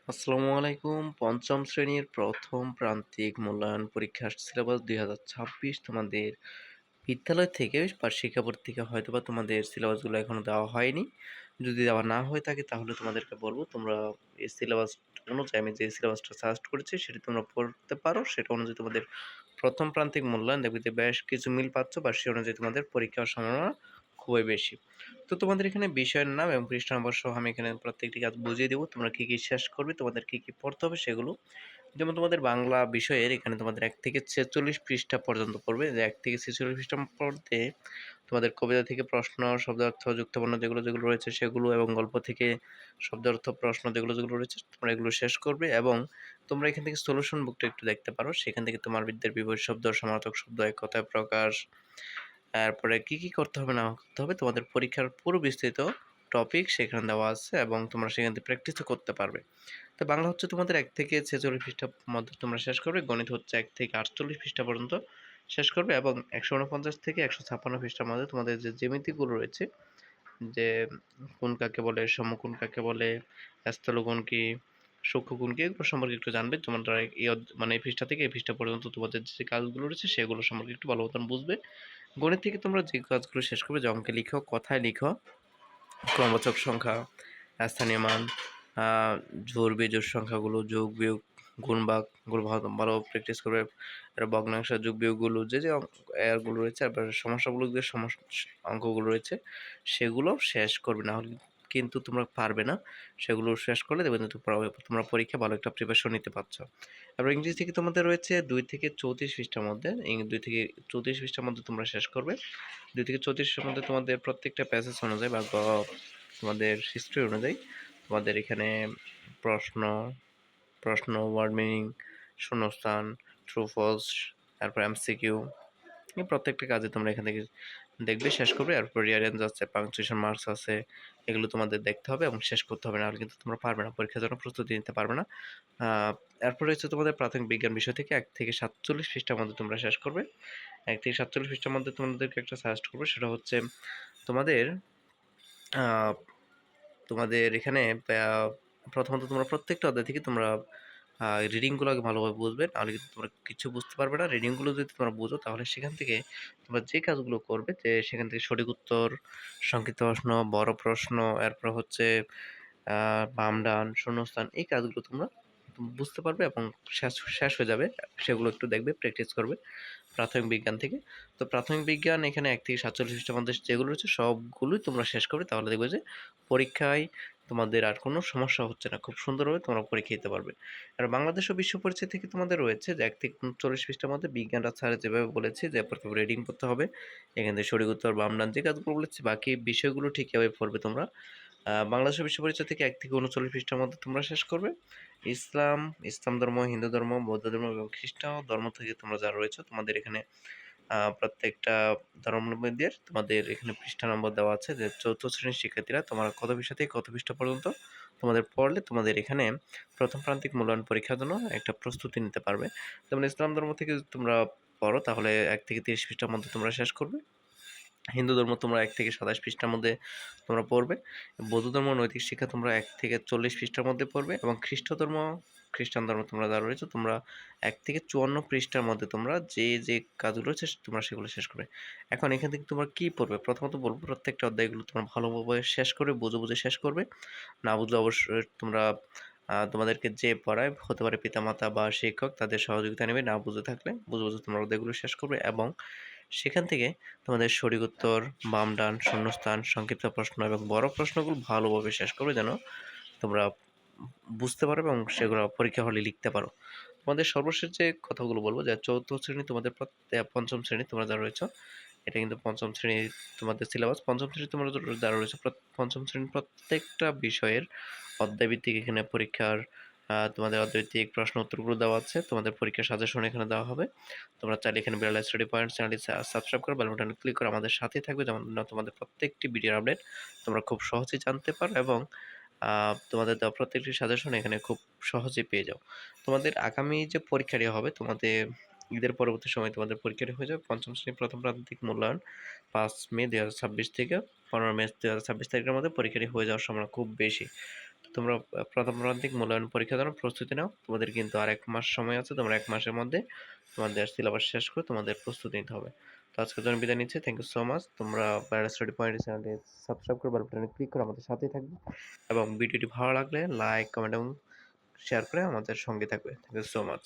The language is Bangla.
আসসালামু আলাইকুম। পঞ্চম শ্রেণীর প্রথম প্রান্তিক মূল্যায়ন পরীক্ষার সিলেবাস ২০২৬ তোমাদের বিদ্যালয় থেকে বা শিক্ষা বোর্ড থেকে হয়তোবা তোমাদের সিলেবাসগুলো এখনো দেওয়া হয়নি। যদি দেওয়া না হয়ে থাকে তাহলে তোমাদেরকে বলব তোমরা এই সিলেবাস অনুযায়ী আমি যে সিলেবাসটা সাজেস্ট করেছি সেটি তোমরা পড়তে পারো। সেটা অনুযায়ী তোমাদের প্রথম প্রান্তিক মূল্যায়ন দেখবে যে বেশ কিছু মিল পাচ্ছ বা সে অনুযায়ী তোমাদের পরীক্ষার সম্ভাবনা খুবই বেশি। তো তোমাদের এখানে বিষয়ের নাম এবং পৃষ্ঠা নম্বর সহ আমি এখানে প্রত্যেকটি কাজ বুঝিয়ে দেবো। তোমরা কী, কী শেষ করবে, তোমাদের কী, কী পড়তে হবে সেগুলো। যেমন তোমাদের বাংলা বিষয়ের এখানে তোমাদের ১ থেকে ৪৬ পৃষ্ঠা পর্যন্ত পড়বে। যে ১ থেকে ৪৬ পৃষ্ঠা পড়তে তোমাদের কবিতা থেকে প্রশ্ন, শব্দার্থ, যুক্তবর্ণ যেগুলো রয়েছে সেগুলো এবং গল্প থেকে শব্দার্থ, প্রশ্ন যেগুলো রয়েছে তোমরা এগুলো শেষ করবে এবং তোমরা এখান থেকে সলিউশন বুকটা একটু দেখতে পারো। সেখান থেকে তোমার বিদ্যার বিপরীত শব্দ, সমার্থক শব্দ, এক কথায় প্রকাশ, এরপরে কি, কি করতে হবে না করতে হবে তোমাদের পরীক্ষার পুরো বিস্তৃত টপিক সেখানে দেওয়া আছে এবং তোমরা সেখান থেকে প্র্যাকটিসও করতে পারবে। তো বাংলা হচ্ছে তোমাদের ১ থেকে ৪৬ পৃষ্ঠার মধ্যে তোমরা শেষ করবে। গণিত হচ্ছে ১ থেকে ৪৮ পৃষ্ঠা পর্যন্ত শেষ করবে এবং ১৪৯ থেকে ১৫৬ পৃষ্ঠার মধ্যে তোমাদের যে জ্যামিতিগুলো রয়েছে, যে কোণ কাকে বলে, সমকোণ কাকে বলে, স্থলকোণ কি, সূক্ষ্মকোণ কি, এগুলো সম্পর্কে একটু জানবে। তোমরা মানে এই পৃষ্ঠা থেকে এই পৃষ্ঠা পর্যন্ত তোমাদের যে কাজগুলো রয়েছে সেগুলো সম্পর্কে একটু ভালো মতন বুঝবে। গণিত থেকে তোমরা যে কাজগুলো শেষ করবে যে অঙ্কে লিখো, কথায় লিখো, ক্রমবাচক সংখ্যা, স্থানীয় মান, আ জোড় বিজোড় সংখ্যাগুলো, যোগ, বিয়োগ, গুণ, ভাগ গুলো ভালো প্র্যাকটিস করবে। ভগ্নাংশ, যোগ বিয়োগগুলো যে গুলো রয়েছে, তারপরে সমস্যাগুলো যে অঙ্কগুলো রয়েছে সেগুলো শেষ করবে। না হলে কিন্তু তোমরা পারবে না। সেগুলো শেষ করলে দেখবে যে তোমরা পরীক্ষায় ভালো একটা প্রিপারেশন নিতে পারছো। তারপর ইংরেজি থেকে তোমাদের রয়েছে ২ থেকে ৩৪ পৃষ্ঠার মধ্যে ২ থেকে ৩৪ পৃষ্ঠার মধ্যে তোমরা শেষ করবে। ২ থেকে ৩৪ এর মধ্যে তোমাদের প্রত্যেকটা প্যাসেজ অনুযায়ী বা তোমাদের হিস্ট্রি অনুযায়ী তোমাদের এখানে প্রশ্ন, ওয়ার্ড মিনিং, শূন্যস্থান, ট্রু ফলস, তারপর এমসিকিউ, এই প্রত্যেকটা কাজে তোমরা এখান থেকে দেখবে, শেষ করবে। এরপর রিয়ারেঞ্জ আছে, পাংচুয়েশন মার্কস আছে, এগুলো তোমাদের দেখতে হবে এবং শেষ করতে হবে, নাহলে কিন্তু তোমরা পারবে না, পরীক্ষার জন্য প্রস্তুতি নিতে পারবে না। এরপর হচ্ছে তোমাদের প্রাথমিক বিজ্ঞান বিষয় থেকে ১ থেকে ৪৭ পৃষ্ঠার মধ্যে তোমরা শেষ করবে। ১ থেকে ৪৭ পৃষ্ঠার মধ্যে তোমাদেরকে একটা সাজেস্ট করবো, সেটা হচ্ছে তোমাদের আ তোমাদের এখানে প্রথমত তোমরা প্রত্যেকটা অধ্যায় থেকে তোমরা রিডিংগুলো আগে ভালোভাবে বুঝবে, নাহলে কিন্তু তোমরা কিছু বুঝতে পারবে না। রিডিংগুলো যদি তোমরা বুঝো তাহলে সেখান থেকে তোমরা যে কাজগুলো করবে যে সেখান থেকে সঠিক উত্তর, সংক্ষিপ্ত প্রশ্ন, বড় প্রশ্ন, এরপর হচ্ছে আ বাম ডান, শূন্যস্থান, এই কাজগুলো তোমরা বুঝতে পারবে এবং শেষ হয়ে যাবে। সেগুলো একটু দেখবে, প্র্যাকটিস করবে প্রাথমিক বিজ্ঞান থেকে। তো প্রাথমিক বিজ্ঞান এখানে ১ থেকে ৪৭ পৃষ্ঠার মধ্যে যেগুলো রয়েছে সবগুলোই তোমরা শেষ করবে। তাহলে দেখবে যে পরীক্ষায় তোমাদের আর কোনো সমস্যা হচ্ছে না। খুব সুন্দরভাবে তোমরা পরীক্ষা দিতে পারবে। আর বাংলাদেশ ও বিশ্ব পরিচয় থেকে তোমাদের রয়েছে যে ১ থেকে ৩৯ পৃষ্ঠার মধ্যে বিজ্ঞানটা স্যার যেভাবে বলেছে যে প্রথমে রিডিং পড়তে হবে। এখান থেকে সঠিক উত্তর, বাম ডান যে কাজগুলো বলেছি বাকি বিষয়গুলো ঠিক এভাবে পড়বে তোমরা। বাংলাদেশ ও বিশ্ব পরিচয় থেকে ১ থেকে ৩৯ পৃষ্ঠার মধ্যে তোমরা শেষ করবে। ইসলাম ধর্ম, হিন্দু ধর্ম, বৌদ্ধ ধর্ম এবং খ্রিস্টান ধর্ম থেকে তোমরা যারা রয়েছে তোমাদের এখানে প্রত্যেকটা ধর্মাবলম্বীদের তোমাদের এখানে পৃষ্ঠা নম্বর দেওয়া আছে যে ৪র্থ শ্রেণীর শিক্ষার্থীরা তোমরা কত পৃষ্ঠা থেকে কত পৃষ্ঠা পর্যন্ত তোমাদের পড়লে তোমাদের এখানে প্রথম প্রান্তিক মূল্যায়ন পরীক্ষার জন্য একটা প্রস্তুতি নিতে পারবে। যেমন ইসলাম ধর্ম থেকে যদি তোমরা পড়ো তাহলে ১ থেকে ৩০ পৃষ্ঠার মধ্যে তোমরা শেষ করবে। হিন্দু ধর্ম তোমরা ১ থেকে ২৭ পৃষ্ঠার মধ্যে তোমরা পড়বে। বৌদ্ধ ধর্ম নৈতিক শিক্ষা তোমরা ১ থেকে ৪০ পৃষ্ঠার মধ্যে পড়বে এবং খ্রিস্টান ধর্ম তোমরা যারা রয়েছে তোমরা ১ থেকে ৫৪ পৃষ্ঠার মধ্যে তোমরা যে কাজগুলো রয়েছে তোমরা সেগুলো শেষ করবে। এখন এখান থেকে তোমরা কি পড়বে? প্রথমত বলব প্রত্যেকটা অধ্যায়গুলো তোমরা ভালোভাবে শেষ করবে, বুঝে শেষ করবে। না বুঝলে অবশ্যই তোমরা তোমাদেরকে যে পড়ায় হতে পারে পিতামাতা বা শিক্ষক তাদের সহযোগিতা নেবে। না বুঝে থাকলে বুঝে তোমরা অধ্যায়গুলো শেষ করবে এবং সেখান থেকে তোমাদের সঠিক উত্তর, বাম ডান, শূন্যস্থান, সংক্ষিপ্ত প্রশ্ন এবং বড় প্রশ্নগুলো ভালোভাবে শেষ করবে যেন তোমরা বুঝতে পারো এবং সেগুলো পরীক্ষা হলে লিখতে পারো। তোমাদের সর্বশেষ যে কথাগুলো বলব যে ৪র্থ শ্রেণী তোমাদের ৫ম শ্রেণী তোমরা যারা রয়েছো, এটা কিন্তু ৫ম শ্রেণীর তোমাদের সিলেবাস। ৫ম শ্রেণী তোমরা যারা রয়েছো ৫ম শ্রেণীর প্রত্যেকটা বিষয়ের অধ্যায়ভিত্তিক এখানে পরীক্ষার তোমাদের অধ্যায়ভিত্তিক প্রশ্ন উত্তরগুলো দেওয়া আছে। তোমাদের পরীক্ষার সাজেশন এখানে দেওয়া হবে। তোমরা চাইলে এখানে বিড়াল স্টাডি পয়েন্ট চ্যানেলটি সাবস্ক্রাইব করে বেল বাটনে ক্লিক করে আমাদের সাথেই থাকবে যেমন না তোমাদের প্রত্যেকটি ভিডিওর আপডেট তোমরা খুব সহজেই জানতে পারো এবং তোমাদের দেওয়া প্রত্যেকটি সাজেশন এখানে খুব সহজেই পেয়ে যাও। তোমাদের আগামী যে পরীক্ষাটি হবে তোমাদের ঈদের পরবর্তী সময়ে তোমাদের পরীক্ষাটি হয়ে যাবে ৫ম শ্রেণীর প্রথম প্রান্তিক মূল্যায়ন ৫ মে ২০২৬ থেকে ১৫ মে ২০২৬ তারিখের মধ্যে পরীক্ষাটি হয়ে যাওয়ার সম্ভাবনা খুব বেশি। তোমরা প্রথম প্রান্তিক মূল্যায়ন পরীক্ষার জন্য প্রস্তুতি নাও। তোমাদের কিন্তু আর ১ মাস সময় আছে। তোমরা ১ মাসের মধ্যে তোমাদের সিলেবাস শেষ করে তোমাদের প্রস্তুতি নিতে হবে। তো আজকের জন্য বিদায় নিচ্ছি। Thank you so much. তোমরা প্যারা স্টাডি পয়েন্ট চ্যানেলটি সাবস্ক্রাইব করে বেল বাটনে ক্লিক করে আমাদের সাথেই থাকবে এবং ভিডিওটি ভালো লাগলে লাইক, কমেন্ট এবং শেয়ার করে আমাদের সঙ্গে থাকবে। Thank you so much.